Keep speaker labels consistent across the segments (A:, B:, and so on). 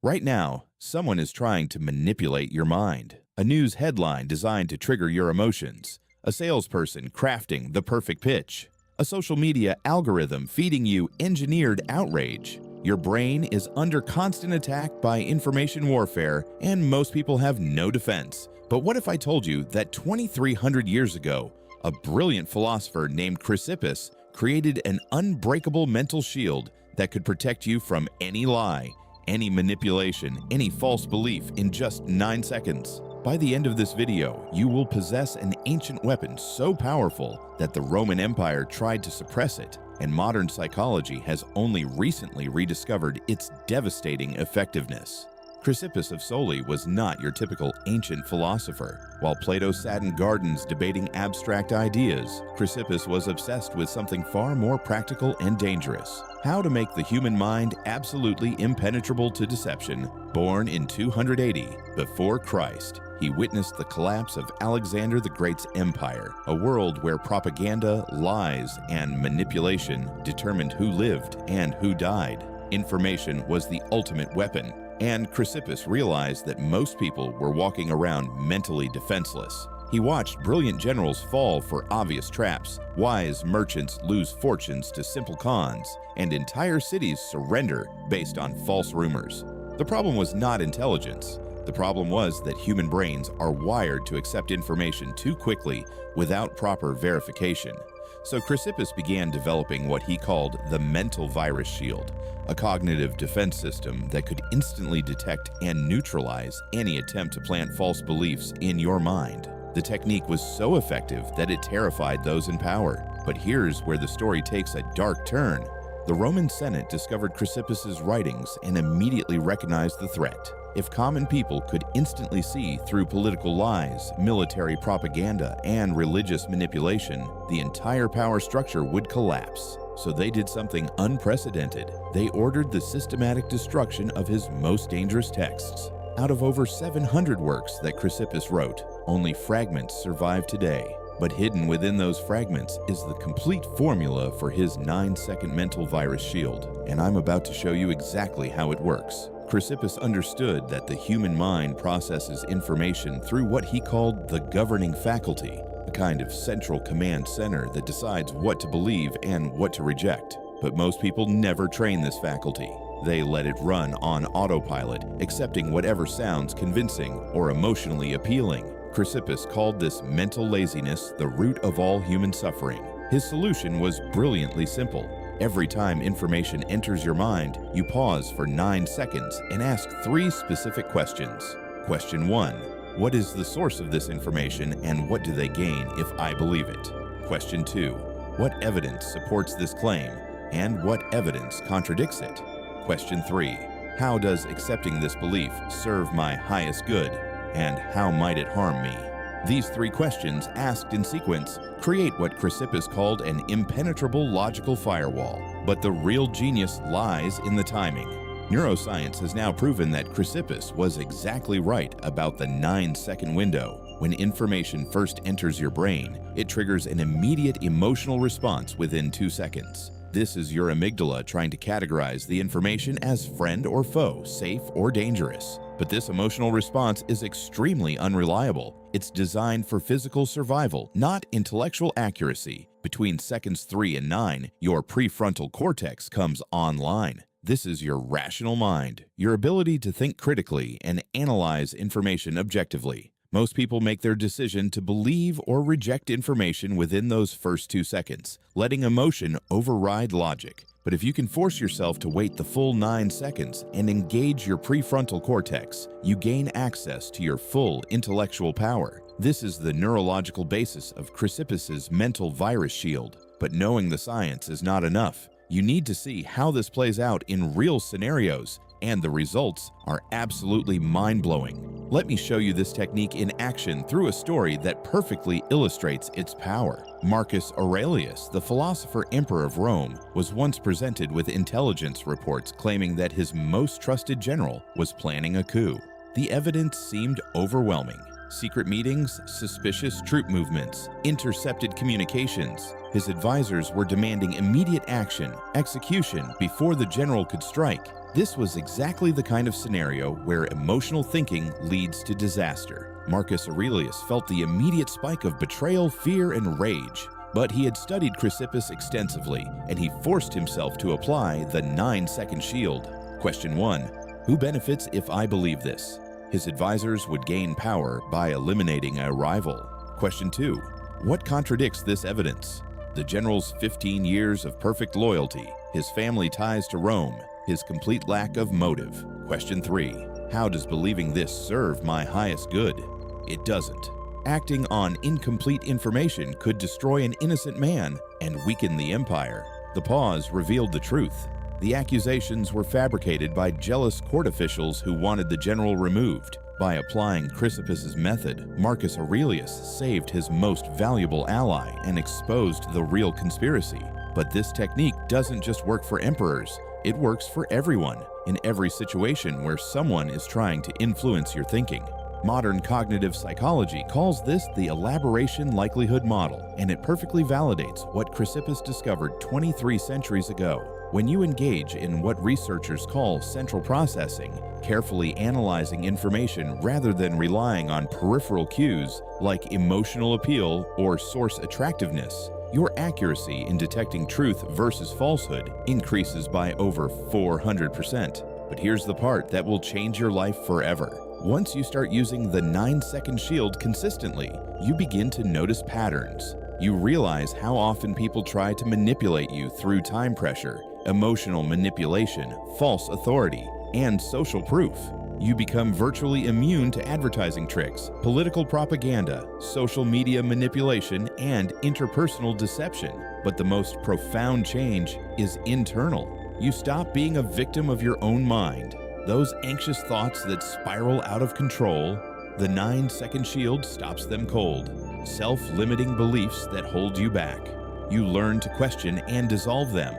A: Right now, someone is trying to manipulate your mind. A news headline designed to trigger your emotions. A salesperson crafting the perfect pitch. A social media algorithm feeding you engineered outrage. Your brain is under constant attack by information warfare, and most people have no defense. But what if I told you that 2,300 years ago, a brilliant philosopher named Chrysippus created an unbreakable mental shield that could protect you from any lie, any manipulation, any false belief in just 9 seconds? By the end of this video, you will possess an ancient weapon so powerful that the Roman Empire tried to suppress it, and modern psychology has only recently rediscovered its devastating effectiveness. Chrysippus of Soli was not your typical ancient philosopher. While Plato sat in gardens debating abstract ideas, Chrysippus was obsessed with something far more practical and dangerous: how to make the human mind absolutely impenetrable to deception. Born in 280 before Christ, he witnessed the collapse of Alexander the Great's empire, a world where propaganda, lies, and manipulation determined who lived and who died. Information was the ultimate weapon, and Chrysippus realized that most people were walking around mentally defenseless. He watched brilliant generals fall for obvious traps, wise merchants lose fortunes to simple cons, and entire cities surrender based on false rumors. The problem was not intelligence. The problem was that human brains are wired to accept information too quickly without proper verification. So Chrysippus began developing what he called the mental virus shield, a cognitive defense system that could instantly detect and neutralize any attempt to plant false beliefs in your mind. The technique was so effective that it terrified those in power. But here's where the story takes a dark turn. The Roman Senate discovered Chrysippus's writings and immediately recognized the threat. If common people could instantly see through political lies, military propaganda, and religious manipulation, the entire power structure would collapse. So they did something unprecedented. They ordered the systematic destruction of his most dangerous texts. Out of over 700 works that Chrysippus wrote, only fragments survive today. But hidden within those fragments is the complete formula for his 9-second mental virus shield. And I'm about to show you exactly how it works. Chrysippus understood that the human mind processes information through what he called the governing faculty, a kind of central command center that decides what to believe and what to reject. But most people never train this faculty. They let it run on autopilot, accepting whatever sounds convincing or emotionally appealing. Chrysippus called this mental laziness the root of all human suffering. His solution was brilliantly simple. Every time information enters your mind, you pause for 9 seconds and ask 3 specific questions. Question 1. What is the source of this information and what do they gain if I believe it? Question 2. What evidence supports this claim and what evidence contradicts it? Question 3. How does accepting this belief serve my highest good and how might it harm me? These 3 questions, asked in sequence, create what Chrysippus called an impenetrable logical firewall. But the real genius lies in the timing. Neuroscience has now proven that Chrysippus was exactly right about the 9-second window. When information first enters your brain, it triggers an immediate emotional response within 2 seconds. This is your amygdala trying to categorize the information as friend or foe, safe or dangerous. But this emotional response is extremely unreliable. It's designed for physical survival, not intellectual accuracy. Between seconds 3 and 9, your prefrontal cortex comes online. This is your rational mind, your ability to think critically and analyze information objectively. Most people make their decision to believe or reject information within those first 2 seconds, letting emotion override logic. But if you can force yourself to wait the full 9 seconds and engage your prefrontal cortex, you gain access to your full intellectual power. This is the neurological basis of Chrysippus's mental virus shield. But knowing the science is not enough. You need to see how this plays out in real scenarios, and the results are absolutely mind-blowing. Let me show you this technique in action through a story that perfectly illustrates its power. Marcus Aurelius, the philosopher emperor of Rome, was once presented with intelligence reports claiming that his most trusted general was planning a coup. The evidence seemed overwhelming. Secret meetings, suspicious troop movements, intercepted communications. His advisors were demanding immediate action, execution, before the general could strike. This was exactly the kind of scenario where emotional thinking leads to disaster. Marcus Aurelius felt the immediate spike of betrayal, fear, and rage. But he had studied Chrysippus extensively, and he forced himself to apply the 9-second shield. Question 1. Who benefits if I believe this? His advisors would gain power by eliminating a rival. Question 2. What contradicts this evidence? The general's 15 years of perfect loyalty, his family ties to Rome, his complete lack of motive. Question 3. How does believing this serve my highest good? It doesn't. Acting on incomplete information could destroy an innocent man and weaken the empire. The pause revealed the truth. The accusations were fabricated by jealous court officials who wanted the general removed. By applying Chrysippus's method, Marcus Aurelius saved his most valuable ally and exposed the real conspiracy. But this technique doesn't just work for emperors. It works for everyone, in every situation where someone is trying to influence your thinking. Modern cognitive psychology calls this the elaboration likelihood model, and it perfectly validates what Chrysippus discovered 23 centuries ago. When you engage in what researchers call central processing, carefully analyzing information rather than relying on peripheral cues like emotional appeal or source attractiveness, your accuracy in detecting truth versus falsehood increases by over 400%. But here's the part that will change your life forever. Once you start using the 9-second shield consistently, you begin to notice patterns. You realize how often people try to manipulate you through time pressure, emotional manipulation, false authority, and social proof. You become virtually immune to advertising tricks, political propaganda, social media manipulation, and interpersonal deception. But the most profound change is internal. You stop being a victim of your own mind. Those anxious thoughts that spiral out of control, the 9-second shield stops them cold. Self-limiting beliefs that hold you back. You learn to question and dissolve them.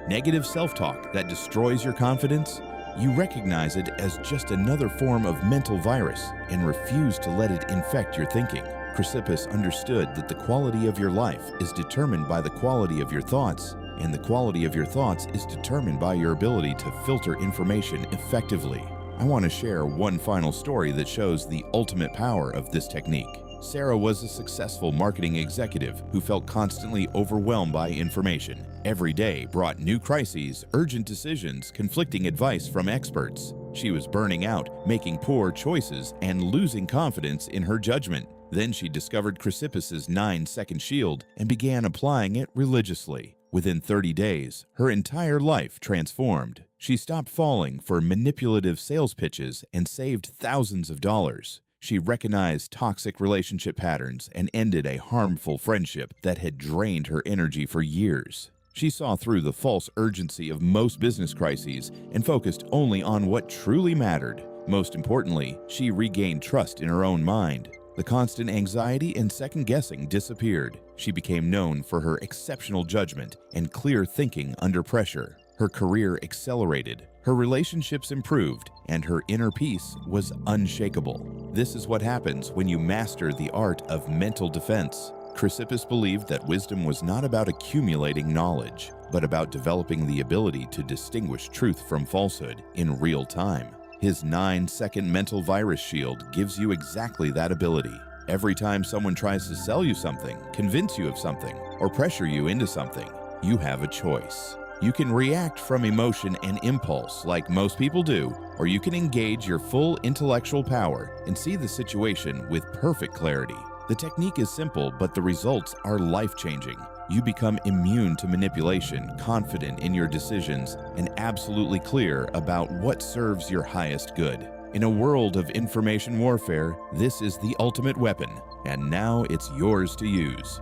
A: Negative self-talk that destroys your confidence, you recognize it as just another form of mental virus and refuse to let it infect your thinking. Chrysippus understood that the quality of your life is determined by the quality of your thoughts, and the quality of your thoughts is determined by your ability to filter information effectively. I want to share one final story that shows the ultimate power of this technique. Sarah was a successful marketing executive who felt constantly overwhelmed by information. Every day brought new crises, urgent decisions, conflicting advice from experts. She was burning out, making poor choices, and losing confidence in her judgment. Then she discovered Chrysippus's 9-second shield and began applying it religiously. Within 30 days, her entire life transformed. She stopped falling for manipulative sales pitches and saved thousands of dollars. She recognized toxic relationship patterns and ended a harmful friendship that had drained her energy for years. She saw through the false urgency of most business crises and focused only on what truly mattered. Most importantly, she regained trust in her own mind. The constant anxiety and second-guessing disappeared. She became known for her exceptional judgment and clear thinking under pressure. Her career accelerated, her relationships improved, and her inner peace was unshakable. This is what happens when you master the art of mental defense. Chrysippus believed that wisdom was not about accumulating knowledge, but about developing the ability to distinguish truth from falsehood in real time. His 9-second mental virus shield gives you exactly that ability. Every time someone tries to sell you something, convince you of something, or pressure you into something, you have a choice. You can react from emotion and impulse like most people do, or you can engage your full intellectual power and see the situation with perfect clarity. The technique is simple, but the results are life-changing. You become immune to manipulation, confident in your decisions, and absolutely clear about what serves your highest good. In a world of information warfare, this is the ultimate weapon, and now it's yours to use.